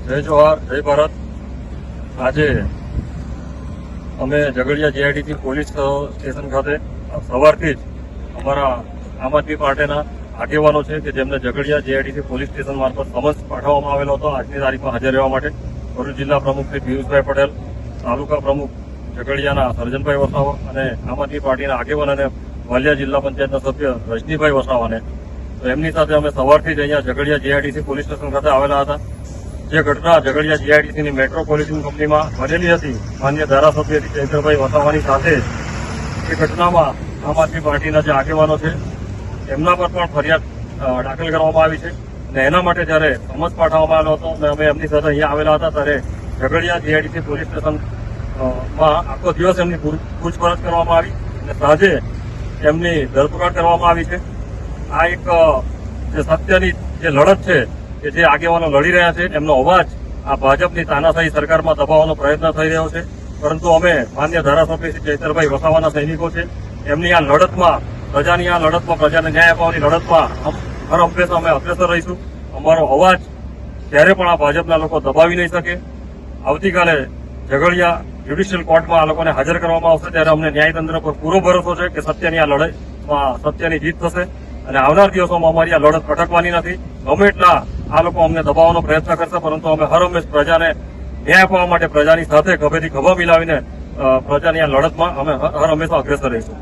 જય જોહાર, જય ભારત. આજે અમે ઝઘડિયા જીઆઈડીસી પોલીસ સ્ટેશન ખાતે સવારથી જ અમારા આમ આદમી પાર્ટીના આગેવાનો છે કે જેમને ઝઘડિયા જીઆઈડીસી પોલીસ સ્ટેશન મારફત સમન્સ પાઠવવામાં આવેલો હતો આજની તારીખમાં હાજર રહેવા માટે. ભરૂચ જિલ્લા પ્રમુખ શ્રી પિયુષભાઈ પટેલ, તાલુકા પ્રમુખ ઝઘડિયાના સર્જનભાઈ વસાવા અને આમ આદમી પાર્ટીના આગેવાન અને વાલિયા જિલ્લા પંચાયતના સભ્ય રજનીભાઈ વસાવાને, તો એમની સાથે અમે સવારથી જ અહીંયા ઝઘડિયા જીઆઈડીસી પોલીસ સ્ટેશન ખાતે આવેલા હતા. જે ઘટના ઝઘડિયા જીઆઈડીસીની મેટ્રોપોલિટન કંપનીમાં બનેલી હતી, માન્ય ધારાસભ્ય શ્રી ચૈત્રભાઈ વસાવાની સાથે એ ઘટનામાં આમ આદમી પાર્ટીના જે આગેવાનો છે એમના પર પણ ફરિયાદ દાખલ કરવામાં આવી છે અને એના માટે જયારે સમન્સ પાઠવવામાં આવ્યો હતો અને અમે એમની સાથે અહીંયા આવેલા હતા ત્યારે ઝઘડિયા જીઆઈડીસી પોલીસ સ્ટેશનમાં આખો દિવસ એમની પૂછપરછ કરવામાં આવી અને સાંજે એમની ધરપકડ કરવામાં આવી છે. આ એક જે સત્યની જે લડત છે કે જે આગેવાનો લડી રહ્યા છે એમનો અવાજ આ ભાજપની તાનાશાહી સરકારમાં દબાવવાનો પ્રયત્ન થઈ રહ્યો છે, પરંતુ અમે માન્ય ધારાસભ્ય શ્રી ચૈતરભાઈ વસાવાના સૈનિકો છે. એમની આ લડતમાં, પ્રજાની આ લડતમાં, પ્રજાને ન્યાય અપાવવાની લડતમાં હર હંમેશા અમે અગ્રેસર રહીશું. અમારો અવાજ ક્યારે પણ આ ભાજપના લોકો દબાવી નહીં શકે. આવતીકાલે ઝઘડિયા જ્યુડિશિયલ કોર્ટમાં આ લોકોને હાજર કરવામાં આવશે ત્યારે અમને ન્યાયતંત્ર પર પૂરો ભરોસો છે કે સત્યની આ લડાઈમાં સત્યની જીત થશે અને આવનાર દિવસોમાં અમારી આ લડત અટકવાની નથી. ગમે એટલા આ લોકો અમને દબાવવાનો પ્રયત્ન કરશે, પરંતુ અમે હર હંમેશ પ્રજાને ન્યાય આપવા માટે પ્રજાની સાથે ખભેથી ખભા મિલાવીને પ્રજાની આ લડતમાં અમે હર હંમેશા અગ્રેસર રહીશું.